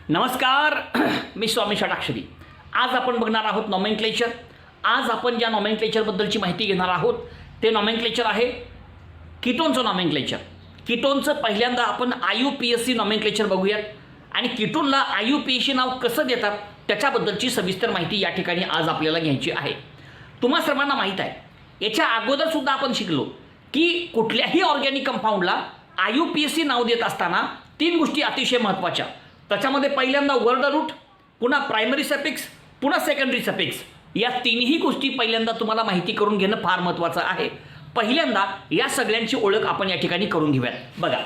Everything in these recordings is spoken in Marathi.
नमस्कार. मी स्वामी षटाक्षरी. आज आपण बघणार आहोत नॉमेनक्लेचर. आज आपण ज्या नॉमेनक्लेचरबद्दलची माहिती घेणार आहोत ते नॉमेनक्लेचर आहे कीटोनचं नॉमेनक्लेचर. कीटोनचं पहिल्यांदा आपण IUPAC नॉमेनक्लेचर बघूयात आणि कीटोनला IUPAC नाव कसं देतात त्याच्याबद्दलची सविस्तर माहिती या ठिकाणी आज आपल्याला घ्यायची आहे. तुम्हा सर्वांना माहीत आहे, याच्या अगोदरसुद्धा आपण शिकलो की कुठल्याही ऑर्गॅनिक कंपाऊंडला IUPAC नाव देत असताना तीन गोष्टी अतिशय महत्त्वाच्या. त्याच्यामध्ये पहिल्यांदा वर्ड रूट, पुन्हा प्रायमरी सफिक्स, पुन्हा सेकंडरी सफिक्स. या तिन्ही गोष्टी पहिल्यांदा तुम्हाला माहिती करून घेणं फार महत्त्वाचं आहे. पहिल्यांदा या सगळ्यांची ओळख आपण या ठिकाणी करून घेऊयात. बघा,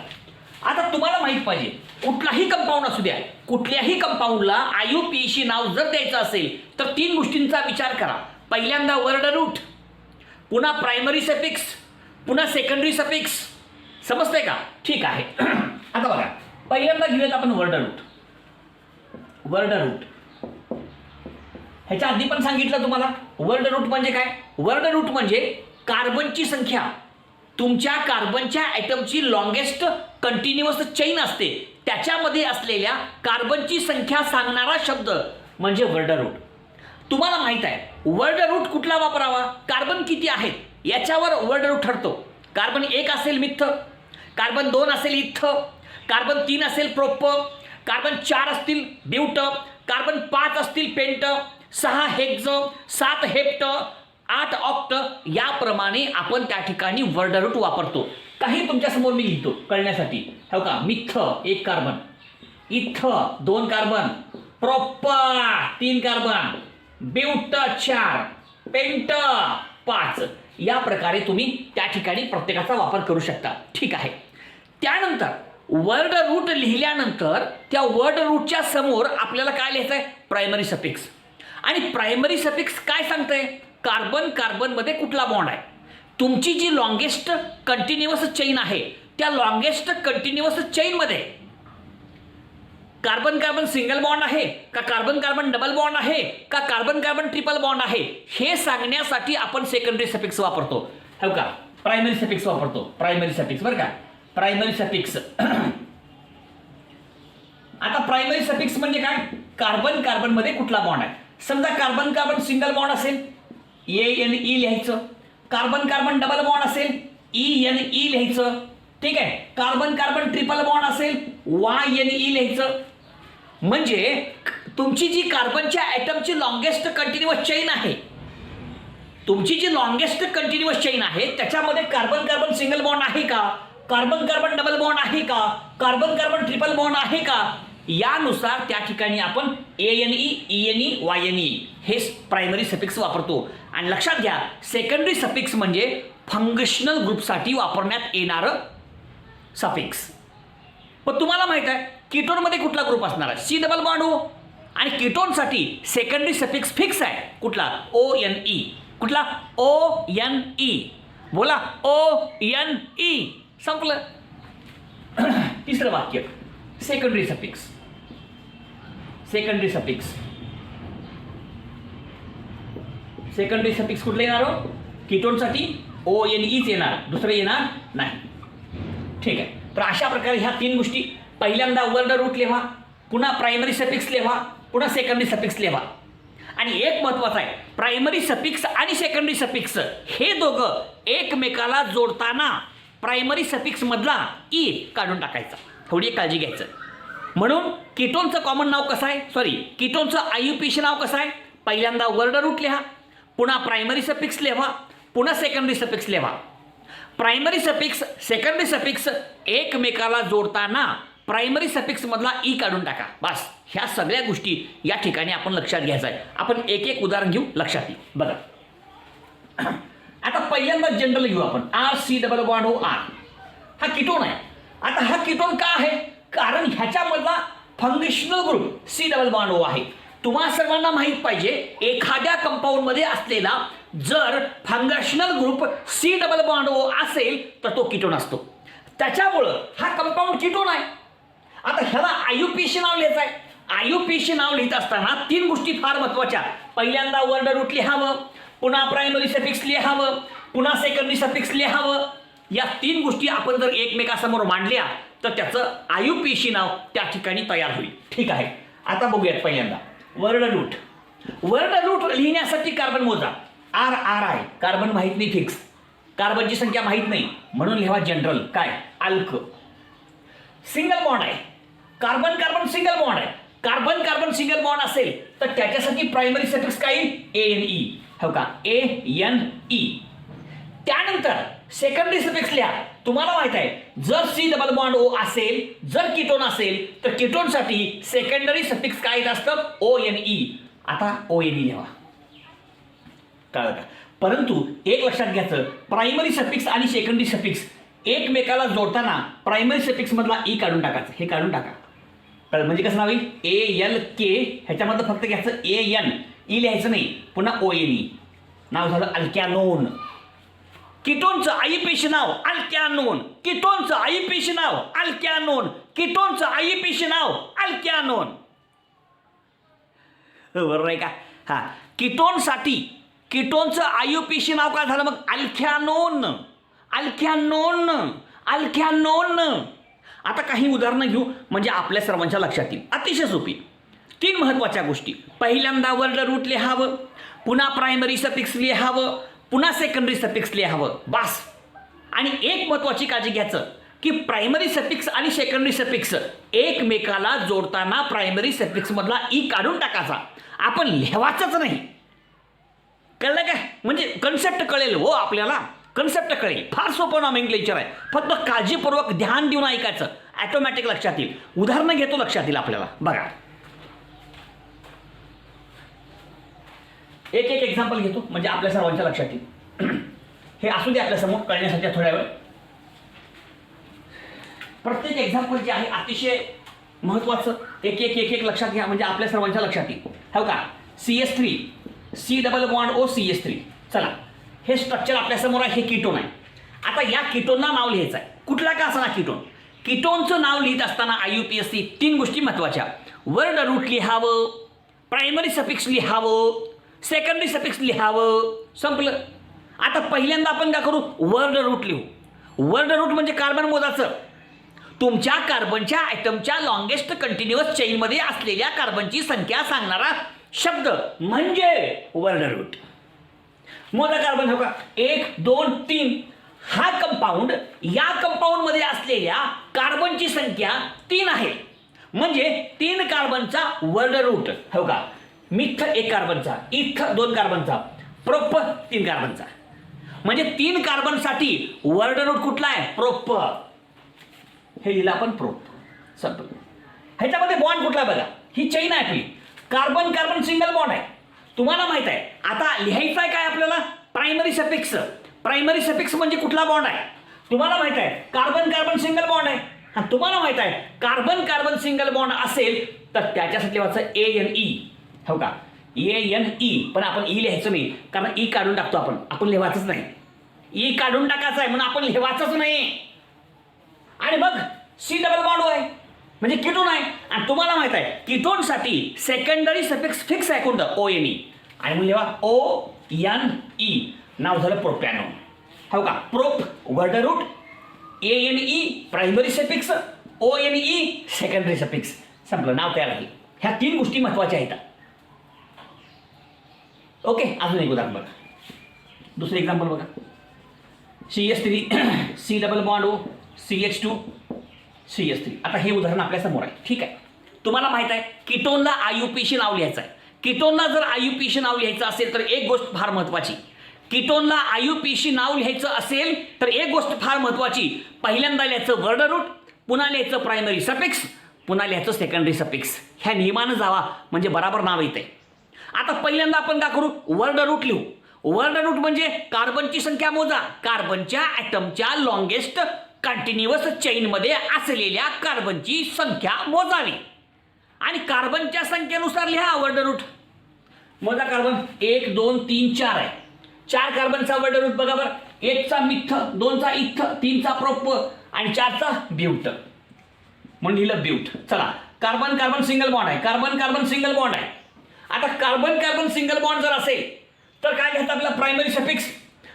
आता तुम्हाला माहीत पाहिजे कुठलाही कंपाऊंड असू द्या, कुठल्याही कंपाऊंडला IUPAC नाव जर द्यायचं असेल तर तीन गोष्टींचा विचार करा. पहिल्यांदा वर्ड रूट, पुन्हा प्रायमरी सफिक्स, पुन्हा सेकंडरी सफिक्स. समजतंय का? ठीक आहे. आता बघा, पहिल्यांदा घेऊयात आपण वर्ड रूट. वर्ड रूट ह्याच्या आधी पण सांगितलं तुम्हाला वर्ड रूट म्हणजे काय. वर्ड रूट म्हणजे कार्बनची संख्या, तुमच्या कार्बनच्या ॲटमची लॉंगेस्ट कंटिन्युअस चेन असते त्याच्यामध्ये असलेल्या कार्बनची संख्या सांगणारा शब्द म्हणजे वर्ड रूट. तुम्हाला माहित आहे वर्ड रूट कुठला वापरावा, कार्बन किती आहेत याच्यावर वर्ड रूट ठरतो. कार्बन 1 असेल मिथ, कार्बन 2 असेल इथ, कार्बन 3 असेल प्रोप, कार्बन 4 असतील ब्यूट, कार्बन 5 असतील पेंट, 6 हेक्झ, 7 हेप्ट, 8 ऑक्ट. याप्रमाणे आपण त्या ठिकाणी वर्ड रूट वापरतो. काही तुमच्यासमोर मी लिहितो कळण्यासाठी. हो का, myth 1 carbon, eth 2 carbon, prop 3 carbon, but 4, pent 5. या प्रकारे तुम्ही त्या ठिकाणी प्रत्येकाचा वापर करू शकता. ठीक आहे. त्यानंतर वर्ड रूट लिहिल्यानंतर त्या वर्ड रूटच्या समोर आपल्याला काय लिहायचं आहे, प्रायमरी सफिक्स. आणि प्रायमरी सफिक्स काय सांगतंय, कार्बन कार्बनमध्ये कुठला बॉन्ड आहे. तुमची जी लॉंगेस्ट कंटिन्युअस चेन आहे त्या लॉंगेस्ट कंटिन्युअस चेनमध्ये कार्बन कार्बन सिंगल बॉन्ड आहे का, कार्बन कार्बन डबल बॉन्ड आहे का, कार्बन कार्बन ट्रिपल बॉन्ड आहे हे सांगण्यासाठी आपण सेकंडरी सफिक्स वापरतो. हो का, प्रायमरी सफिक्स वापरतो. प्रायमरी सफिक्स बरं का, प्रायमरी सफिक्स. आता प्रायमरी सफिक्स म्हणजे काय, कार्बन कार्बन मध्ये कुठला बॉन्ड आहे. समजा कार्बन कार्बन सिंगल बॉन्ड असेल ANE लिहायचं, कार्बन कार्बन डबल बॉन्ड असेल ENE लिहायचं. ठीक आहे. कार्बन कार्बन ट्रिपल बॉन्ड असेल YNE लिहायचं. म्हणजे तुमची जी कार्बनच्या ॲटमची लॉंगेस्ट कंटिन्युअस चेन आहे, तुमची जी लॉंगेस्ट कंटिन्युअस चेन आहे त्याच्यामध्ये कार्बन कार्बन सिंगल बॉन्ड आहे का, कार्बन कार्बन डबल बॉन्ड आहे का, कार्बन कार्बन ट्रिपल बॉन्ड आहे का, यानुसार त्या ठिकाणी आपण ANE, ENE, YNE हे प्रायमरी सफिक्स वापरतो. आणि लक्षात घ्या, सेकंडरी सफिक्स म्हणजे फंक्शनल ग्रुपसाठी वापरण्यात येणारं सफिक्स. पण तुम्हाला माहित आहे कीटोनमध्ये कुठला ग्रुप असणार आहे, C डबल बॉन्ड O. आणि कीटोनसाठी सेकंडरी सफिक्स फिक्स आहे कुठला, ONE. कुठला, ONE. बोला, ONE. संपलं. तिसरं वाक्य, secondary suffix. Secondary suffix, secondary suffix कुठलं येणार हो, कीटोनसाठी ONEच येणार, दुसरं येणार नाही. ठीक आहे. तर अशा प्रकारे ह्या तीन गोष्टी, पहिल्यांदा वर्ड रूट लिहा, पुन्हा प्रायमरी सफिक्स लिहा, पुन्हा सेकंडरी सफिक्स लिहा. आणि एक महत्त्वाचं आहे, प्रायमरी सफिक्स आणि सेकंडरी सफिक्स हे दोघं एकमेकाला जोडताना प्रायमरी सफिक्स मधला E काढून टाकायचा. थोडी काळजी घ्यायचं. म्हणून कीटोनचं कॉमन नाव कसं आहे, सॉरी कीटोनचं IUPAC नाव कसं आहे, पहिल्यांदा वर्ड रूट लिहा, पुन्हा प्रायमरी सफिक्स लिहा, पुन्हा सेकंडरी सफिक्स लिहा. प्रायमरी सफिक्स सेकंडरी सफिक्स एकमेकाला जोडताना प्रायमरी सफिक्स मधला E काढून टाका. बस, ह्या सगळ्या गोष्टी या ठिकाणी आपण लक्षात घ्यायचं आहे. आपण एक एक उदाहरण घेऊ, लक्षात येईल. बघा, आता पहिल्यांदा जनरल घेऊ आपण. RC double bond O R हा कीटोन आहे. आता हा कीटोन का आहे, कारण ह्याच्यामधला functional group C double bond O आहे. तुम्हा सर्वांना माहित पाहिजे एखाद्या कंपाऊंड मध्ये असलेला जर functional group C double bond O असेल तर तो कीटोन असतो. त्याच्यामुळं हा कंपाऊंड कीटोन आहे. आता ह्याला IUPAC नाव लिहायचं आहे. IUPAC नाव लिहित असताना तीन गोष्टी फार महत्त्वाच्या. पहिल्यांदा वर्ड रूट लिहावं, पुन्हा प्रायमरी सफिक्स लिहावं, पुन्हा सेकंडरी सफिक्स लिहावं. या तीन गोष्टी आपण जर एकमेकासमोर मांडल्या तर त्याचं IUPAC नाव त्या ठिकाणी तयार होईल. ठीक आहे. आता बघूयात पहिल्यांदा वर्ड रूट. वर्ड रूट लिहिण्यासाठी कार्बन मोजा. आर आर आहे, कार्बन माहीत नाही फिक्स, कार्बनची संख्या माहीत नाही म्हणून लिहा जनरल. काय अल्क. सिंगल बॉन्ड आहे, कार्बन कार्बन सिंगल बॉन्ड आहे. कार्बन कार्बन सिंगल बॉन्ड असेल तर त्याच्यासाठी प्रायमरी सफिक्स काय येईल ANE. हो का ANE. त्यानंतर सेकंडरी सफिक्स लिहा. तुम्हाला माहित आहे जर C डबल बॉन्ड O असेल, जर कीटोन असेल तर कीटोनसाठी सेकंडरी सफिक्स काय येत असतं ONE. आता ONE लिहा. कळलं का? परंतु एक लक्षात घ्यायचं, प्रायमरी सफिक्स आणि सेकंडरी सफिक्स एकमेकाला जोडताना प्रायमरी सफिक्स मधला ई काढून टाकायचं. हे काढून टाका. कळलं? म्हणजे कसं नाव येईल ALK. ह्याच्यामधलं फक्त घ्यायचं AN, ई लिहायचं नाही. पुन्हा ONE. नाव झालं अल्कॅनोन. कीटोनचं आईपेशी नाव अल्कॅनोन. कीटोनचं आईपेशी नाव अल्कॅनोन. कीटोनचं आईपेशी नाव अल्कॅनोन. बरोबर आहे का? हा, कीटोनसाठी कीटोनचं आयुपेशी नाव काय झालं मग अल्कॅनोन. अल्कॅनोन. अल्कॅनोन. आता काही उदाहरणं घेऊ म्हणजे आपल्या सर्वांच्या लक्षात येईल. अतिशय सोपी. 3 महत्त्वाच्या गोष्टी. पहिल्यांदा वर्ड रूट लिहावं, पुन्हा प्रायमरी सफिक्स लिहावं, पुन्हा सेकंडरी सफिक्स लिहावं. बास. आणि एक महत्त्वाची काळजी घ्यायचं की प्रायमरी सफिक्स आणि सेकंडरी सफिक्स एकमेकाला जोडताना प्रायमरी सफिक्स मधला ई काढून टाकायचा. आपण लिहावाचंच नाही. कळलं काय? म्हणजे कन्सेप्ट कळेल हो आपल्याला. कन्सेप्ट कळेल. फार सोपं नॉमेनक्लेचर आहे. फक्त काळजीपूर्वक ध्यान देऊन ऐकायचं. ऑटोमॅटिक लक्षात येईल. उदाहरणं घेतो लक्षात येईल आपल्याला. बघा एक एक एक्झाम्पल घेतो म्हणजे आपल्या सर्वांच्या लक्षात येईल. हे असू दे आपल्या समोर कळण्यासाठी थोड्या वेळ. प्रत्येक एक्झाम्पल जे आहे अतिशय महत्त्वाचं. एक एक एक एक लक्षात घ्या म्हणजे आपल्या सर्वांच्या लक्षात येईल. हो का CS3 C double bond O CS3. चला हे स्ट्रक्चर आपल्यासमोर आहे. हे कीटोन आहे. आता या कीटोनला नाव लिहायचं आहे. कुठला का असणार कीटोन. कीटोनचं नाव लिहित असताना IUPAC 3 गोष्टी महत्त्वाच्या. वर्ड रूट लिहावं, प्रायमरी सफिक्स लिहावं, सेकंडरी सफिक्स लिहावं. संपलं. आता पहिल्यांदा आपण काय करू वर्ड रूट लिहू. वर्ड रूट म्हणजे कार्बन मोजाचं. तुमच्या कार्बनच्या ॲटमच्या लॉंगेस्ट कंटिन्युअस चेनमध्ये असलेल्या कार्बनची संख्या सांगणारा शब्द म्हणजे वर्ड रूट. मोजा कार्बन. हो का 1 2 3. हा कंपाऊंड, या कंपाऊंड मध्ये असलेल्या कार्बनची संख्या 3 आहे. म्हणजे 3 कार्बनचा वर्ड रूट. हो का मिथ 1 कार्बनचा, इथ 2 कार्बनचा, प्रोप 3 कार्बनचा. म्हणजे 3 कार्बनसाठी वर्ड रूट कुठला आहे प्रोप. हे लिहिलं आपण प्रोप. संपलं. ह्याच्यामध्ये बॉन्ड कुठला बघा. ही चैन आहे आपली. कार्बन कार्बन सिंगल बॉन्ड आहे. तुम्हाला माहित आहे. आता लिहायचं आहे काय आपल्याला प्रायमरी सफिक्स. प्रायमरी सफिक्स म्हणजे कुठला बॉन्ड आहे तुम्हाला माहित आहे. कार्बन कार्बन सिंगल बॉन्ड आहे. हा तुम्हाला माहित आहे कार्बन कार्बन सिंगल बॉन्ड असेल तर त्याच्यासाठी लिहायचं ANE. हो का ANE. पण आपण ई लिहायचं नाही कारण ई काढून टाकतो आपण लिहायचंच नाही. ई काढून टाकायचं आहे म्हणून आपण लिहायचंच नाही. आणि मग C डबल बॉन्ड आहे म्हणजे कीटोन आहे. आणि तुम्हाला माहित आहे कीटोनसाठी सेकंडरी सफिक्स फिक्स आहे कोणतं ONE. आणि मग लिहा ONE. नाव झालं प्रोपॅनोन. हो का prop word root, ANE primary suffix, ONE secondary suffix. संपलं. नाव तयार झालं. ह्या 3 गोष्टी महत्त्वाच्या आहेत. ओके अजून एक उदाहरण बघा. दुसरं एक्झाम्पल बघा. CS3 C double bond O CH2 CS3. आता हे उदाहरण आपल्या समोर आहे. ठीक आहे. तुम्हाला माहित आहे कीटोनला IUPAC नाव लिहायचं आहे. कीटोनला जर IUPAC नाव लिहायचं असेल तर एक गोष्ट फार महत्त्वाची. कीटोनला IUPAC नाव लिहायचं असेल तर एक गोष्ट फार महत्त्वाची. पहिल्यांदा लिहायचं वर्ड रूट, पुन्हा लिहायचं प्रायमरी सफिक्स, पुन्हा लिहायचं सेकंडरी सफिक्स. ह्या नियमानं जावा म्हणजे बराबर नाव येते. आता पहिल्यांदा आपण काय करू वर्ड रूट लिहू. वर्ड रूट म्हणजे कार्बनची संख्या मोजा. कार्बनच्या ॲटमच्या लॉंगेस्ट कंटिन्युअस चेनमध्ये असलेल्या कार्बनची संख्या मोजावी आणि कार्बनच्या संख्येनुसार लिहा वर्ड रूट. मोजा कार्बन 1 2 3 4 आहे. 4 कार्बनचा वर्ड रूट बघा बरं. 1चा मिथ, 2चा इथ, 3चा प्रोप आणि 4चा ब्यूट म्हणून लिहिलं ब्यूट. चला कार्बन कार्बन सिंगल बॉन्ड आहे. कार्बन कार्बन सिंगल बॉन्ड आहे. आता कार्बन कार्बन सिंगल बॉन्ड जर असेल तर काय घ्यायचं आपला प्रायमरी सफिक्स.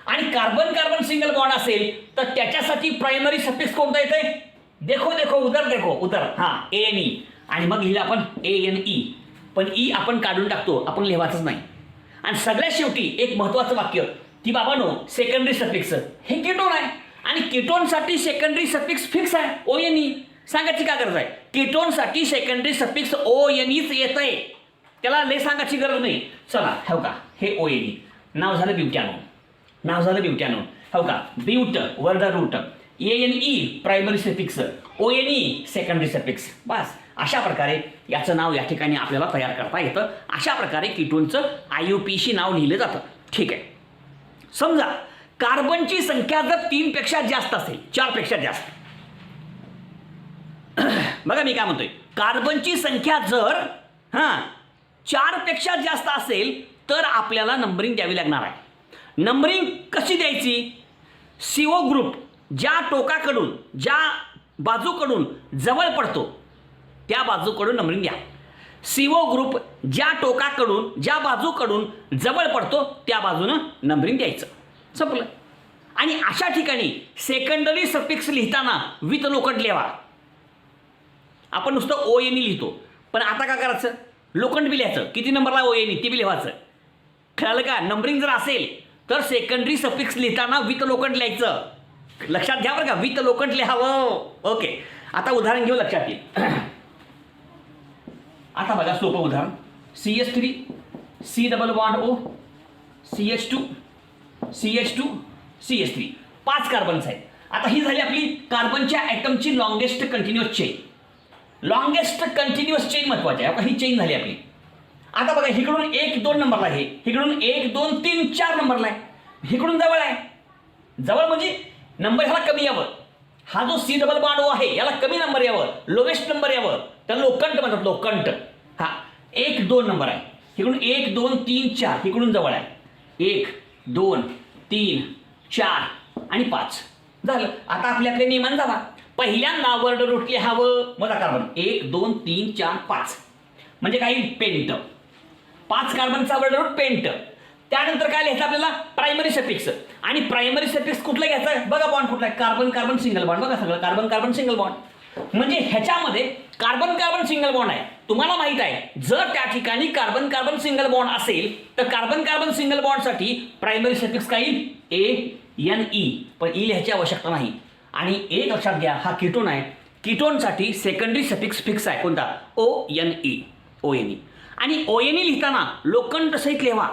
आणि कार्बन कार्बन सिंगल बॉन्ड असेल तर त्याच्यासाठी प्रायमरी सफिक्स कोणता येते देखो देखो उधर देखो उधर. हां ANE. आणि मग लिहिलं आपण ANE, पण ई आपण काढून टाकतो, आपण लिहायचंच नाही. आणि सगळ्यात शेवटी एक महत्त्वाचं वाक्य की बाबांनो सेकंडरी सफिक्स हे कीटोन आहे आणि कीटोनसाठी सेकंडरी सफिक्स फिक्स आहे ONE. सांगायची का गरज आहे? कीटोनसाठी सेकंडरी सफिक्स ONEच येत आहे, त्याला लय सांगायची गरज नाही. चला हो का, हे ONE नाव झालं ब्युटॅनोन, हो का. But word root, ANE primary suffix, ONE secondary suffix. बस अशा प्रकारे याचं नाव या ठिकाणी आपल्याला तयार करता येतं. अशा प्रकारे कीटोनचं IUPAC नाव लिहिलं जातं. ठीक आहे. समजा कार्बनची संख्या जर 3 पेक्षा जास्त असेल, 4 पेक्षा जास्त, बघा मी काय म्हणतोय, कार्बनची संख्या जर 4 पेक्षा जास्त असेल तर आपल्याला नंबरिंग द्यावी लागणार आहे. नंबरिंग कशी द्यायची? CO ग्रुप ज्या टोकाकडून, ज्या बाजूकडून जवळ पडतो त्या बाजूकडून नंबरिंग द्या. CO ग्रुप ज्या टोकाकडून, ज्या बाजूकडून जवळ पडतो त्या बाजूनं नंबरिंग द्यायचं. संपलं. आणि अशा ठिकाणी सेकंडरी सफिक्स लिहिताना विथ लोखंड लिहावा. आपण नुसतं ONE लिहितो, पण आता काय करायचं? लोखंड बी लिहायचं. किती नंबरला ONE ते बी लिहायचं. कळलं का? नंबरिंग जर असेल तर सेकंडरी सफिक्स लिहिताना विथ लोखंड लिहायचं. लक्षात घ्या बरं का, विथ लोखंड लिहावं. ओके. आता उदाहरण घेऊ, लक्षात येईल. आता बघा सोपं उदाहरण. CH3 C double bond O, CH2 CH2 CH3, 5 carbons आहेत. आता ही झाली आपली कार्बनच्या ॲटमची longest continuous chain. Longest continuous chain महत्वाची आहे. ही चेन झाली आपली. आता बघा इकडून 1 2 नंबरला आहे, इकडून 1 2 3 4 नंबरला आहे, इकडून जवळ आहे. जवळ म्हणजे नंबर ह्याला कमी यावं. हा जो C डबल बॉन्ड O आहे याला कमी नंबर यावं, लोवेस्ट नंबर यावं, त्याला लोकंट म्हणतात, लोकंट. 1 2 नंबर आहे, इकडून 1 2 3 4, इकडून जवळ आहे. 1 2 3 4 आणि 5 झालं. आता आपल्या नियमान जावा. पहिल्यांदा वर्ड रूट लिहावं, मग कार्बन 1 2 3 4 5 म्हणजे काही पेंट, 5 कार्बनचा वर्ड रूट पेंट. त्यानंतर काय लिहायचं आपल्याला? Primary suffix. आणि प्रायमरी सफिक्स कुठलं घ्यायचं? बघा बॉन्ड कुठला आहे? Carbon carbon single bond. बघा सगळं कार्बन कार्बन सिंगल बॉन्ड. म्हणजे ह्याच्यामध्ये कार्बन कार्बन सिंगल बॉन्ड आहे. तुम्हाला माहित आहे जर त्या ठिकाणी कार्बन कार्बन सिंगल बॉन्ड असेल तर कार्बन कार्बन सिंगल बॉन्डसाठी प्रायमरी सफिक्स काय येईल? ANE. पण ई लिहायची आवश्यकता नाही. आणि एक लक्षात घ्या, हा कीटोन आहे. कीटोनसाठी सेकंडरी सफिक्स फिक्स आहे. कोणता? ONE. आणि ONE लिहिताना लोखंड सहित लिहावा.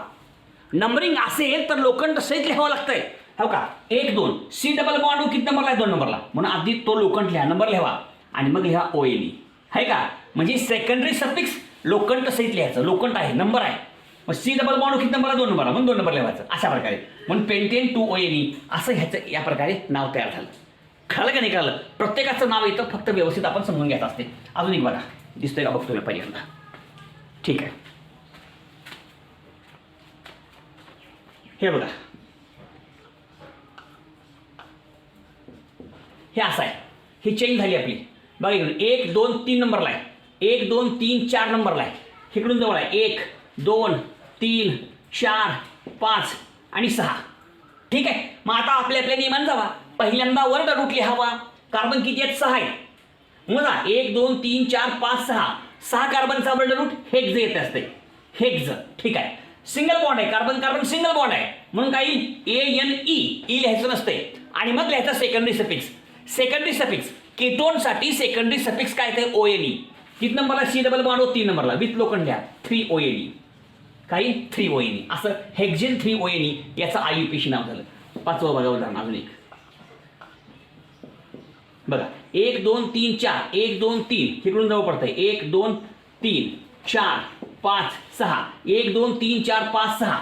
नंबरिंग असेल तर लोखंड सहित लिहावं लागतंय. हो का? 1 2 C डबल बॉन्ड किती नंबरला आहे? 2 नंबरला. म्हणून आधी तो लोखंड लिहा, नंबर लिहावा आणि मग लिहा ONE. आहे का? म्हणजे सेकंडरी सफिक्स लोखंड सहित लिहायचं. लोखंड आहे, नंबर आहे. मग C डबल बॉन्ड किती नंबरला? 2 नंबरला. म्हणून 2 नंबर लिहायचं. अशा प्रकारे म्हणून पेंटेन टू ONE असं ह्याचं या प्रकारे नाव तयार झालं. कळलं का नाही कळलं? प्रत्येकाचं नाव येतं, फक्त व्यवस्थित आपण समजून घ्यायचं असते. अजून एक बघा, दिसतोय का बघतो मी पहिल्यांदा. ठीक आहे. हे बघा, हे असं आहे. ही चेन झाली आपली. बघा इकडून 1 2 3 नंबरला आहे, 1 2 3 4 नंबरला आहे, इकडून जवळ आहे 1 2 3 4 5 आणि 6. ठीक आहे. मग आता आपल्या नियमान जावा. पहिल्यांदा वर्ड रूट लिहावा. कार्बन किती आहेत? 6 आहेत. मग 1 2 3 4 5 6 कार्बनचा वर्ड रूट हेक्झ येत असते. हेक्झ. ठीक आहे. सिंगल बॉन्ड आहे, कार्बन कार्बन सिंगल बॉन्ड आहे म्हणून काही ANE लिहायचं नसते. आणि मग लिहायचं सेकंडरी सफिक्स. सेकंडरी सफिक्स कीटोनसाठी सेकंडरी सफिक्स काय ते? ONE. किती नंबरला? C डबल बॉन्ड O 3 नंबरला. विथ लोखंड लिहा 3 ONE. काही 3 ONE असं हेक्झेन 3 ONE याचं IUPAC नाव झालं. 5वं बघा उदाहरण अजून एक. बघा 1 2 3 4 1 2 3 इकडून जवळ पडतंय 1 2 3 4 5 6 1 2 3 4 5 6.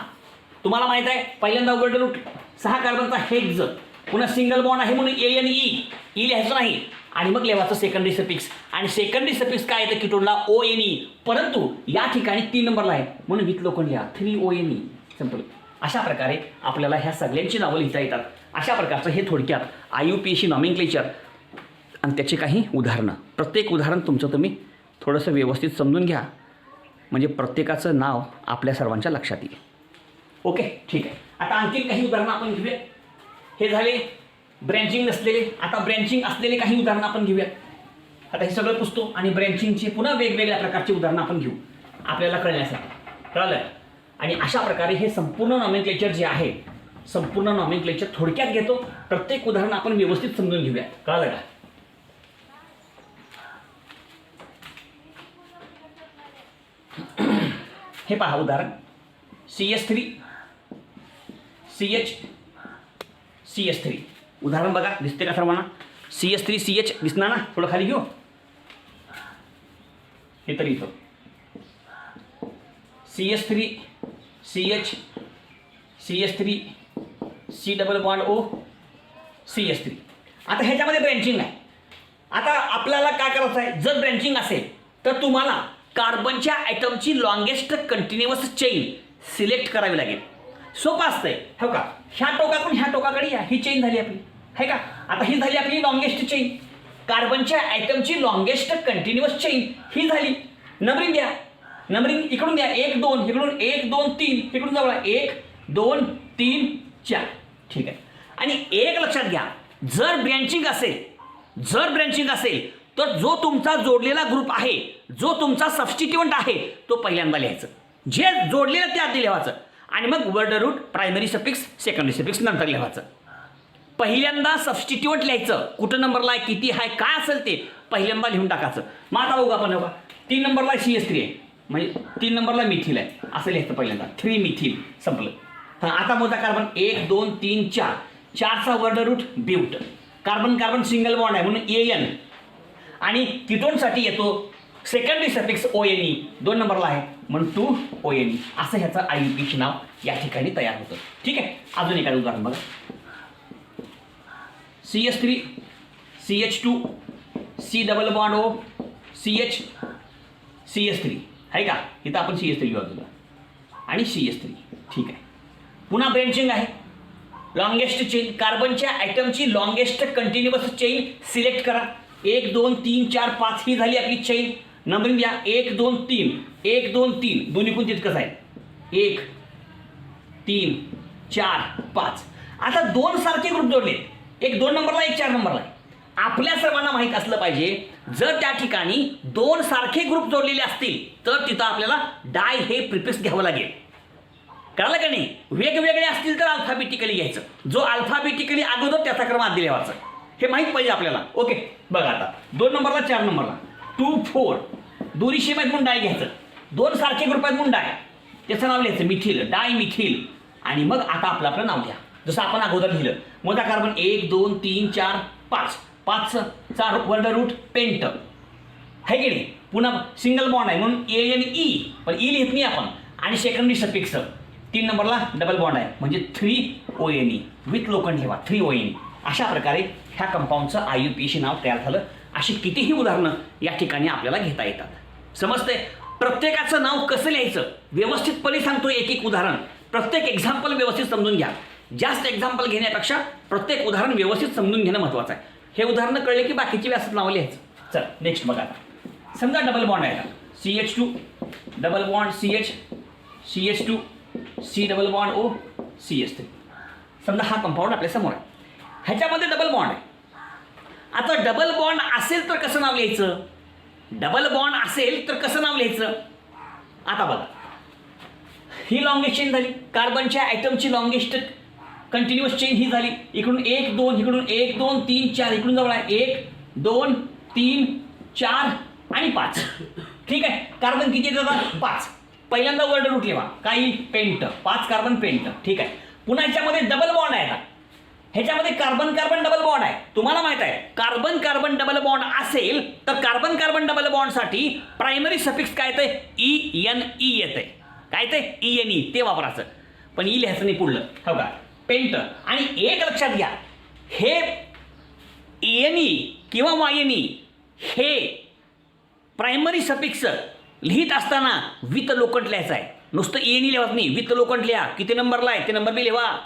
तुम्हाला माहित आहे पहिल्यांदा वर्ड रूट 6 कार्बनचा हेक्झ, पुन्हा सिंगल बॉन्ड आहे म्हणून ANE लिहायचं नाही. आणि मग लिहायचं सेकंडरी सफिक्स. आणि सेकंडरी सफिक्स काय येतं कीटोनला? ONE. परंतु या ठिकाणी 3 नंबरला आहे म्हणून विथ लोखंड लिहा 3 ONE. सिंपल. अशा प्रकारे आपल्याला ह्या सगळ्यांची नावं लिहिता येतात. अशा प्रकारचं हे थोडक्यात IUPAC नॉमेनक्लेचर आणि त्याची काही उदाहरणं. प्रत्येक उदाहरण तुमचं तुम्ही थोडंसं व्यवस्थित समजून घ्या म्हणजे प्रत्येकाचं नाव आपल्या सर्वांच्या लक्षात येईल. ओके. ठीक आहे. आता आणखी काही उदाहरणं आपण घेऊया. हे झाले ब्रँचिंग नसलेले. आता ब्रँचिंग असलेले काही उदाहरणं आपण घेऊया. आता हे सगळं पुसतो आणि ब्रँचिंगचे पुन्हा वेगवेगळ्या प्रकारची उदाहरणं आपण घेऊ आपल्याला कळण्यासाठी. कळलं? आणि अशा प्रकारे हे संपूर्ण नॉमेनक्लेचर जे आहे, संपूर्ण नॉमेनक्लेचर थोडक्यात घेतो. प्रत्येक उदाहरण आपण व्यवस्थित समजून घेऊया. कळलं का? हे पहा उदाहरण CH3 CH CH3. उदाहरण बघा, दिसते का सर्वांना? CH3 CH दिसणार ना? थोडं खाली घेऊ, हे तरी इथं CH3 CH CH3 C double bond O CH3. आता ह्याच्यामध्ये ब्रँचिंग आहे. आता आपल्याला काय करायचं आहे? जर ब्रँचिंग असेल तर तुम्हाला कार्बनच्या ॲटमची लॉंगेस्ट कंटिन्युअस चेन सिलेक्ट करावी लागेल. सोपं असतंय. हो का? ह्या टोकाकडून ह्या टोकाकडे या, ही चेन झाली आपली, है का? आता ही झाली आपली लॉंगेस्ट चेन. कार्बनच्या ॲटमची लॉंगेस्ट कंटिन्युअस चेन ही झाली. नंबरिंग द्या, नंबरिंग इकडून द्या. 1 2 इकडून 1 2 3 इकडून जवळ 1 2 3 4. ठीक आहे. आणि एक लक्षात घ्या, जर ब्रँचिंग असेल तर जो तुमचा जोडलेला ग्रुप आहे, जो तुमचा सबस्टिट्यूएंट आहे, तो पहिल्यांदा लिहायचं. जे जोडलेलं ते आधी लिहायचं आणि मग word root, primary suffix, secondary suffix नंतर लिहायचं. पहिल्यांदा सबस्टिट्यूएंट लिहायचं. कुठं नंबरला आहे, किती आहे, काय असेल ते पहिल्यांदा लिहून टाकायचं. मग आता बघू आपण. बघा 3 नंबरला CH3 आहे, म्हणजे 3 नंबरला मिथिल आहे, असं लिहायचं पहिल्यांदा. 3 मिथिल संपलं. हां, आता मोजा कार्बन 1 2 3 4. 4चा word root but. Carbon carbon single bond आहे म्हणून AN. आणि कीटोनसाठी येतो सेकंडरी सफिक्स ONE, 2 नंबरला आहे म्हणून 2 ONE. असं ह्याचं IUPAC नाव या ठिकाणी तयार होतं. ठीक आहे. अजून एखादं उदाहरण बघा. CH3 CH2 C double bond O CH CH3 आहे का? इथं आपण CH3 घेऊ आणि CH3. ठीक आहे. पुन्हा ब्रँचिंग आहे. लॉंगेस्ट चेन, कार्बनच्या ॲटमची लॉंगेस्ट कंटिन्युअस चेन सिलेक्ट करा. 1 2 3 4 5 ही झाली आपली चेन. नंबरिंग द्या. 1 2 3 1 2 3 दोन्ही पण तितकंच आहे. 1 3 4 5. आता 2 सारखे ग्रुप जोडले. एक 2 नंबरला, एक 4 नंबरला. आपल्या सर्वांना माहीत असलं पाहिजे, जर त्या ठिकाणी 2 सारखे ग्रुप जोडलेले असतील तर तिथं आपल्याला डाय हे प्रिफिक्स घ्यावं लागेल. कळलं का नाही? वेगवेगळे असतील तर अल्फाबेटिकली घ्यायचं. जो अल्फाबेटिकली अगोदर त्याचा क्रम आधी लिहायचा. हे माहीत पाहिजे आपल्याला. ओके. बघा आता 2 नंबरला 4 नंबरला 2 4 दोन्ही शेम आहेत म्हणून डाय घ्यायचं. 2 सारखे ग्रुप आहेत म्हणून डाय, त्याचं नाव लिहायचं मिथिल, डाय मिथिल. आणि मग आता आपलं नाव घ्या जसं आपण अगोदर लिहिलं. मोजा कार्बन 1 2 3 4 5. 5चा वर्ड रूट पेंट आहे की नाही? पुन्हा सिंगल बॉन्ड आहे म्हणून ANE, पण ई लिहित नाही आपण. आणि सेकंडरी सफिक्स 3 नंबरला डबल बॉन्ड आहे म्हणजे 3 ONE विथ लोखंड ठेवा, 3 ONE. अशा प्रकारे ह्या कंपाऊंडचं IUPAC नाव तयार झालं. अशी कितीही उदाहरणं या ठिकाणी आपल्याला घेता येतात. समजते? प्रत्येकाचं नाव कसं लिहायचं व्यवस्थितपणे सांगतो. एक एक उदाहरण, प्रत्येक एक्झाम्पल व्यवस्थित समजून घ्या. जास्त एक्झाम्पल घेण्यापेक्षा प्रत्येक उदाहरण व्यवस्थित समजून घेणं महत्त्वाचं आहे. हे उदाहरणं कळले की बाकीची व्यासात नावं लिहायचं. चल नेक्स्ट बघा. समजा डबल बॉन्ड आहे का? CH2 double bond CH CH2 C double bond O CH3. समजा हा कंपाऊंड आपल्या समोर आहे. ह्याच्यामध्ये डबल बॉन्ड आहे. आता डबल बॉन्ड असेल तर कसं नाव लिहायचं? डबल बॉन्ड असेल तर कसं नाव लिहायचं? आता बघा, ही लॉंगेस्ट चेन झाली. कार्बनच्या ॲटमची लॉंगेस्ट कंटिन्युअस चेन ही झाली. इकडून 1 2 इकडून 1 2 3 4 इकडून जवळ आहे 1 2 3 4 आणि 5. ठीक आहे. कार्बन किती येतात? 5. पहिल्यांदा वर्ड रूट लिहा. काही पेंट, 5 कार्बन पेंट. ठीक आहे. पुन्हा ह्याच्यामध्ये डबल बॉन्ड आहे. ह्याच्यामध्ये कार्बन कार्बन डबल बॉन्ड आहे. तुम्हाला माहित आहे कार्बन कार्बन डबल बॉन्ड असेल तर कार्बन कार्बन डबल बॉन्डसाठी प्रायमरी सफिक्स काय येते? ENE येते. काय ते? ENE ते वापरायचं. पण ई लिहायचं नाही पुढलं. हो का? पेंट. आणि एक लक्षात घ्या, हे ENE किंवा YNE हे प्रायमरी सफिक्स लिहित असताना विथ लोखंड लिहायचं आहे. नुसतं ENE लिहायचं नाही, विथ लोखंड लिहा. किती नंबरला आहे ते नंबर बी लिहा.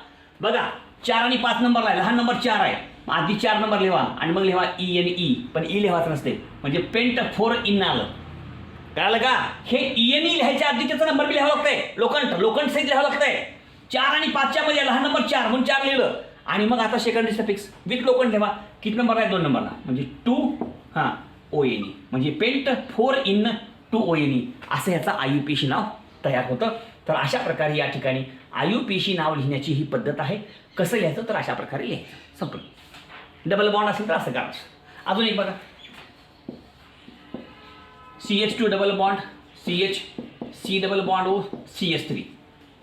बघा 4 आणि 5 नंबरला आहे. लहान नंबर 4 आहे, आधी 4 नंबर लिहा आणि मग लिहा ENE. पण ई लिहायचं नसते म्हणजे पेंट 4 इन आलं. कळलं का? हे ENE लिहायच्या आधी त्याचा नंबर बी लिहावं लागतंय. लोखंड सहित लिहावं लागतंय. 4 आणि 5च्या मध्ये लहान नंबर 4 म्हणून 4 लिहिलं. आणि मग आता सेकंडरी सफिक्स विथ लोखंड लिहा. किती नंबर आहे? 2 नंबरला म्हणजे 2 हां ONE, म्हणजे पेंट 4in2ONE असं ह्याचा IUPAC नाव तयार होतं. तर अशा प्रकारे या ठिकाणी IUPAC नाव लिहिण्याची ही पद्धत आहे. कसं लिहायचं तर अशा प्रकारे लिहायचं, संपलं. डबल बॉन्ड असेल तर असं करायचं. अजून एक बघा, CH2 double bond CH, C double bond O CH3,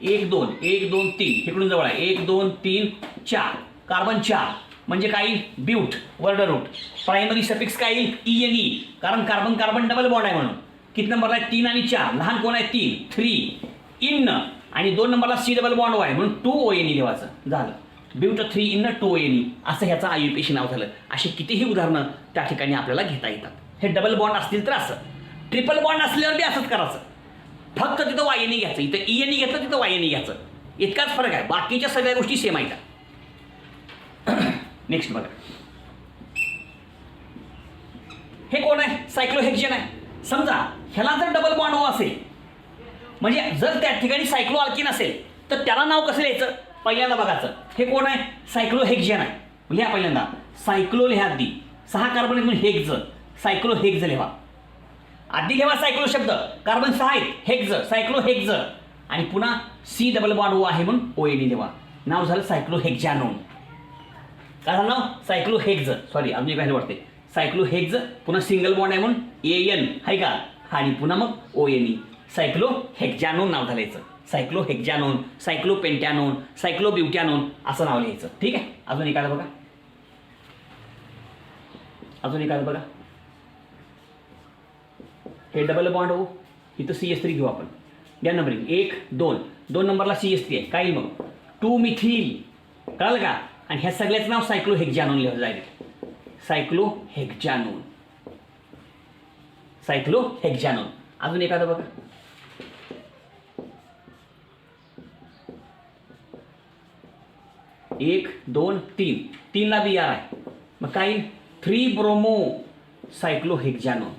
1 2 1 2 3 इकडून जवळ आहे, 1 2 3 4 कार्बन 4 म्हणजे काय येईल but, word root. Primary suffix काय येईल ENE, कारण कार्बन कार्बन डबल बॉन्ड आहे म्हणून. किती नंबरला आहे 3 आणि 4, लहान कोण आहे 3 इन, आणि 2 नंबरला C डबल बॉन्ड O आहे म्हणून 2ONE लिहायचं, झालं ब्यूट 3in2ONE असं ह्याचं IUPAC नाव झालं. अशी कितीही उदाहरणं त्या ठिकाणी आपल्याला घेता येतात. हे डबल बॉन्ड असतील तर असं, ट्रिपल बॉन्ड असल्यावर बी असंच करायचं, फक्त तिथं YNE घ्यायचं, इथं ENE घेतलं तिथं YNE घ्यायचं, इतकाच फरक आहे. बाकीच्या सगळ्या गोष्टी सेम आहेत. नेक्स्ट बघा, हे कोण आहे सायक्लोहेक्झेन आहे. समजा ह्याला जर डबल बॉन्ड O असेल, म्हणजे जर त्या ठिकाणी सायक्लो अल्किन असेल तर त्याला नाव कसं लिहायचं, पहिल्यांदा बघायचं. हे कोण आहे सायक्लोहेक्झेन आहे, लिहा पहिल्यांदा सायक्लो लिहा आधी, 6 कार्बन आहेत म्हणून हेक्झ, सायक्लोहेक्झ लिहा आधी. लिहा सायक्लो शब्द, कार्बन 6 आहेत, हेक्झ सायक्लोहेक्झ, आणि पुन्हा C डबल बॉन्ड O आहे म्हणून ONE लिहा. नाव झालं सायक्लोहेक्झॅनोन. काय झालं नाव सायक्लोहेक्झ, सॉरी अजून एक व्हॅल्यू वाटते, सायक्लोहेक्झ, पुन्हा सिंगल बॉन्ड आहे म्हणून AN आहे का, आणि पुन्हा मग ONE, सायक्लोहेक्झॅनोन नाव झाल्याचं. सायक्लोहेक्झॅनोन, सायक्लोपेंटॅनोन, सायक्लोब्युटॅनोन असं नाव लिहायचं. ठीक आहे. अजून एखादं बघा, अजून एखादं बघा, हे डबल बॉन्ड O, इथं CH3 घेऊ आपण. या नंबरिंग 1 2 2 नंबरला CH3 आहे, काय मग 2 मिथिल, कळलं का. आणि ह्या सगळ्याचं नाव सायक्लोहेक्झॅनोन लिहायचं डायरेक्ट, सायक्लोहेक्झॅनोन, सायक्लोहेक्झॅनोन. अजून एखादं बघा, एक 2 3 3ला BR आहे, मग काय 3 ब्रोमो सायक्लोहेक्झॅनोन,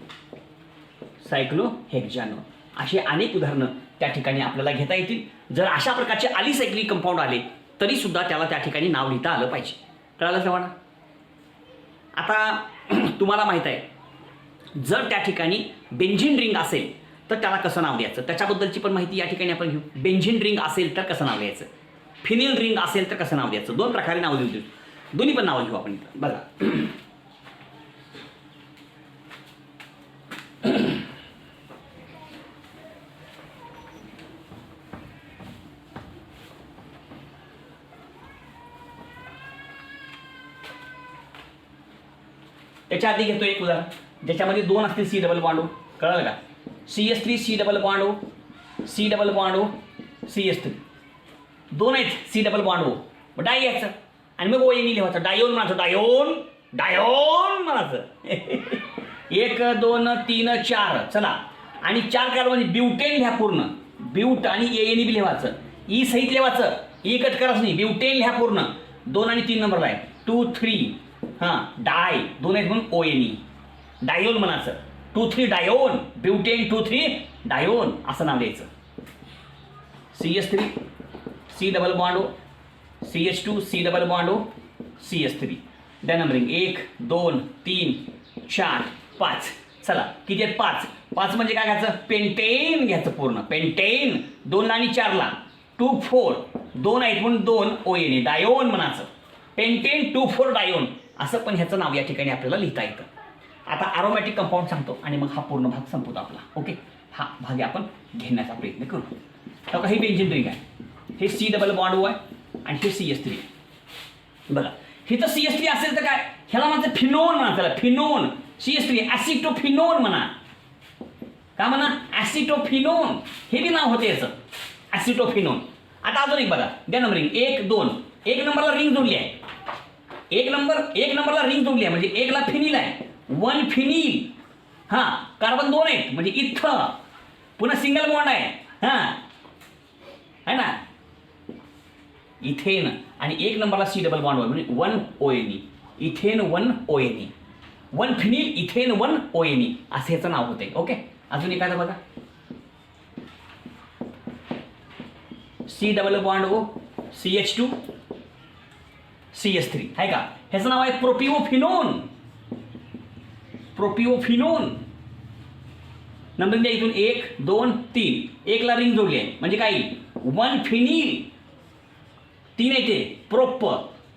सायक्लोहेक्झॅनोन. अशी अनेक उदाहरणं त्या ठिकाणी आपल्याला घेता येतील. जर अशा प्रकारचे अलिसायक्लिक कंपाऊंड आले तरी सुद्धा त्याला त्या ठिकाणी नाव लिहिता आलं पाहिजे. कळालं सर्वांना. आता तुम्हाला माहीत आहे, जर त्या ठिकाणी बेंझिन रिंग असेल तर त्याला कसं नाव द्यायचं, त्याच्याबद्दलची पण माहिती या ठिकाणी आपण घेऊ. बेंझिन रिंग असेल तर कसं नाव द्यायचं, फिनिल रिंग असेल तर कसं नाव द्यायचं, 2 प्रकारे नाव देऊ, दोन्ही पण नावं घेऊ आपण. बघा, त्याच्या आधी घेतो एक उदाहरण, ज्याच्यामध्ये 2 असतील C डबल बॉन्ड O, कळलं का. CH3 C double bond O, C double bond O CH3, 2 आहेत C डबल बॉन्ड O, मग डाय घ्यायचं आणि मग ONE लिहायचं, डायोन म्हणायचं, डायोन डायोन म्हणायचं. 1 2 3 4 चला, आणि 4 कार्बन ब्युटेन लिहा पूर्ण, ब्यूट आणि ANE बी लिहायचं, ई सहित लिहायचं, ई कट करायचं नाही, ब्युटेन लिहा पूर्ण. 2 आणि 3 नंबरला आहे 2 3, हां डाय 2 आहेत म्हणून ONE, डायोन म्हणायचं, 2 3 डायोन, ब्युटेन 2 3 डायोन असं नाव द्यायचं. CH3 C double bond O, CH2 C double bond O CH3. द्या नंबरिंग 1 2 3 4 5. चला किती आहेत 5. 5 म्हणजे काय घ्यायचं, पेंटेन घ्यायचं पूर्ण, पेंटेन 2 आणि 4ला 2 4, 2 आहेत म्हणून 2 ONE, डायोन म्हणायचं, पेंटेन 2 4 डायोन असं पण ह्याचं नाव या ठिकाणी आपल्याला लिहिता येतं. आता अरोमॅटिक कंपाऊंड सांगतो आणि मग हा पूर्ण भाग संपवतो आपला. ओके, हा भाग आपण घेण्याचा प्रयत्न करू. तर ही बेंझिन रिंग आहे, हे C डबल बॉन्ड O आहे आणि हे CH3. बघा हे तर CH3 असेल तर काय, ह्याला म्हणायचं फिनोन म्हणा, त्याला फिनोन, CH3 ॲसिटोफिनोन म्हणा, काय म्हणा ॲसिटोफिनोन, हे बी नाव होते याचं ॲसिटोफिनोन. आता अजून एक बघा, द्या नंबरिंग 1 2, 1 नंबरला रिंग जोडली आहे, 1 नंबरला रिंग जोडली आहे म्हणजे 1 ला फिनिल आहे, 1 फिनिल, हां कार्बन 2 आहेत म्हणजे इथं, पुन्हा सिंगल बॉन्ड आहे, हां है ना, इथेन, आणि 1 नंबरला C डबल बॉन्ड म्हणजे 1 ONE, ethane 1 ONE, 1 phenyl ethane 1 ONE असं ह्याचं नाव होते. ओके, अजून एखादं बघा, C double bond O CH2 CH3 आहे का, ह्याचं नाव आहे प्रोपिओफिनोन, प्रोपिओफिनोन. नंबर द्या इथून 1 2 3, 1 ला रिंग जोडली आहे म्हणजे काय 1 फिनिल. 3 आहे ते प्रोप,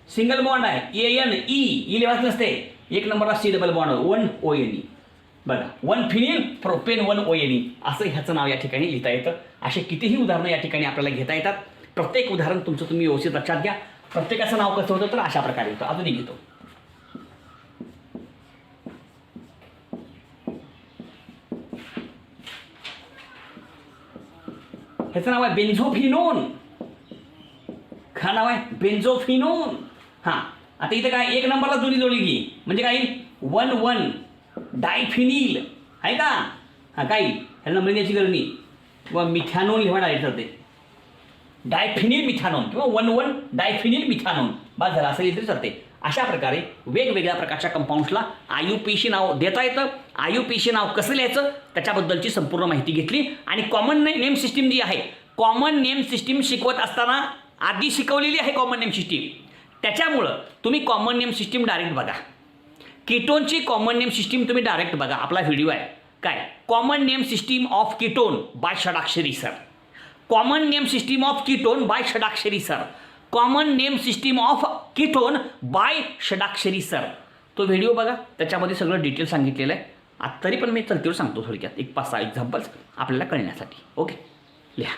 सिंगल बॉन्ड आहे AN E लिहायचं नसते. 1 नंबरला C डबल बॉन्ड 1 ONE. बघा 1 फिनिल प्रोपेन 1 ONE असं ह्याचं नाव या ठिकाणी लिहिता येतं. असे कितीही उदाहरणं या ठिकाणी आपल्याला घेता येतात. प्रत्येक उदाहरण तुमचं तुम्ही व्यवस्थित लक्षात घ्या. प्रत्येकाचं नाव कसं होतं तर अशा प्रकारे होतं. अजूनही घेतो. ह्याचं नाव आहे बेन्झोफिनोन. का नाव आहे बेन्झोफिनोन. हां आता इथं काय 1 नंबरला जुनी जोडली की म्हणजे काय 1 डायफिनिल आहे का. हां काय ह्याला नंबर द्यायची गरज नाही किंवा मिथॅनोन लिहायला ठरते. डायफिनिल मिथॅनोन किंवा 1 डायफिनिल मिथॅनोन बस झालं असं इथे चालते. अशा प्रकारे वेगवेगळ्या प्रकारच्या कंपाऊंड्सला IUPAC नाव देता येतं. IUPAC नाव कसं लिहायचं त्याच्याबद्दलची संपूर्ण माहिती घेतली. आणि कॉमन नेम सिस्टीम जी आहे, कॉमन नेम सिस्टीम शिकवत असताना आधी शिकवलेली आहे कॉमन नेम सिस्टीम. त्याच्यामुळं तुम्ही कॉमन नेम सिस्टीम डायरेक्ट बघा. कीटोनची कॉमन नेम सिस्टीम तुम्ही डायरेक्ट बघा. आपला व्हिडिओ आहे काय common name system of ketone by Shadakshari sir. Common name system of ketone by Shadakshari sir. Common name system of ketone by Shadakshari sir. तो व्हिडिओ बघा, त्याच्यामध्ये सगळं डिटेल सांगितलेलं आहे. आता तरी पण मी चलतीवर सांगतो थोडक्यात 5-6 एक्झाम्पल्स आपल्याला कळण्यासाठी. ओके लिहा.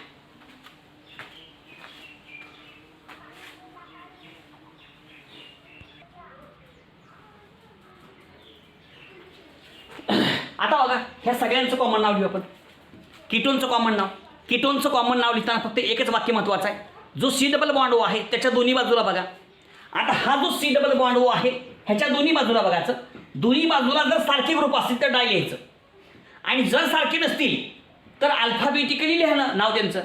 आता बघा ह्या सगळ्यांचं कॉमन नाव लिहू आपण. कीटोनचं कॉमन नाव. कीटोनचं कॉमन नाव लिहिताना फक्त एकच वाक्य महत्त्वाचं आहे. जो C डबल बॉन्ड O आहे त्याच्या दोन्ही बाजूला बघा. आता हा जो C डबल बॉन्ड O आहे ह्याच्या दोन्ही बाजूला बघायचं. दोन्ही बाजूला जर सारखे ग्रुप असतील तर डाय लिहायचं आणि जर सारखे नसतील तर अल्फाबेटिकली लिहायचं नाव त्यांचं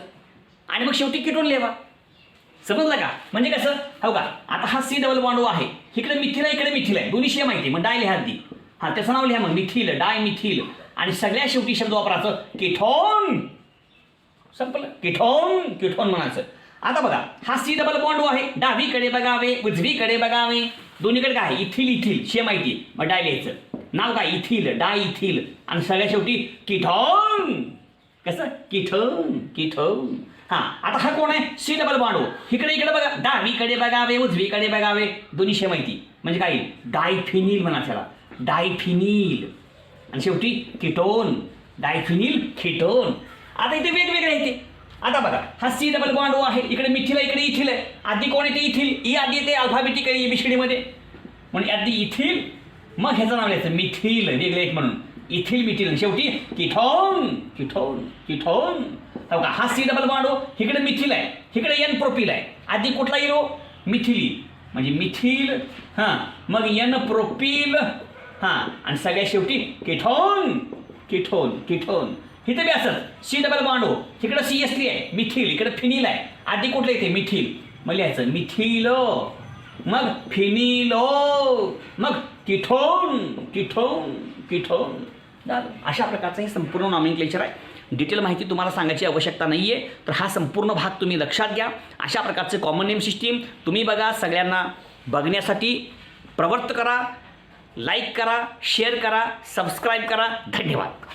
आणि मग शेवटी कीटोन लिहावा. समजलं का. म्हणजे कसं हो का. आता हा C डबल बॉन्ड O आहे, इकडे मिथिल आहे इकडे मिथिल आहे, दोन्ही शेम माहिती मग डाय लिहा दी. हां त्याचं नाव लिहा मग मिथिल डाय मिथिल आणि सगळ्या शेवटी शब्द वापरायचं कीटोन. संपलं. कीटोन कीटोन म्हणायचं. आता बघा हा C डबल बॉन्ड O आहे, डावीकडे बघावे उजवीकडे बघावे, दोन्हीकडे काय इथिल इथिल शेम माहिती मग डाय लिहायचं. नाव काय इथिल डाय इथिल आणि सगळ्या शेवटी कीटोन. कसं कीटोन कीटोन. हां आता हा कोण आहे C डबल बॉन्ड O. इकडे इकडे बघा, डावीकडे बघावे उजवीकडे बघावे, दोन्ही शेम माहिती म्हणजे काय डायफिनिल म्हणा त्याला डायफिनिल आणि शेवटी कीटोन डायफिनिल कीटोन. आता इथे वेगवेगळे आहे ते. आता बघा हा C डबल बॉन्ड O आहे, इकडे मिथिल आहे इकडे इथिल आहे. आधी कोण येते इथिल, ई आधी येते अल्फाबेटिकली ABCD मध्ये म्हणजे आधी इथिल मग ह्याचं नाव लिहायचं मिथिल वेगळे एक म्हणून इथिल मिथिल शेवटी कीटोन कीटोन कीटोन. हो का हा C डबल बॉन्ड O इकडे मिथिल आहे इकडे N प्रोपिल आहे. आधी कुठला हिरो मिथिली म्हणजे मिथिल हां मग N प्रोपिल हां आणि सगळ्या शेवटी कीटोन कीटोन कीटोन. इथे बी असंच C डबल बॉन्ड O इकडे CH3 आहे मिथिल इकडे फिनिल आहे. आधी कुठलं येते मिथिल मग लिहायचं मिथिलो मग फिनिलो मग कीटोन कीटोन कीटोन. अशा प्रकारचं हे संपूर्ण नॉमेनक्लेचर आहे. डिटेल माहिती तुम्हाला सांगायची आवश्यकता नाही आहे. तर हा संपूर्ण भाग तुम्ही लक्षात घ्या. अशा प्रकारचे कॉमन नेम सिस्टीम तुम्ही बघा. सगळ्यांना बघण्यासाठी प्रवृत्त करा, लाईक करा, शेअर करा, सबस्क्राईब करा. धन्यवाद.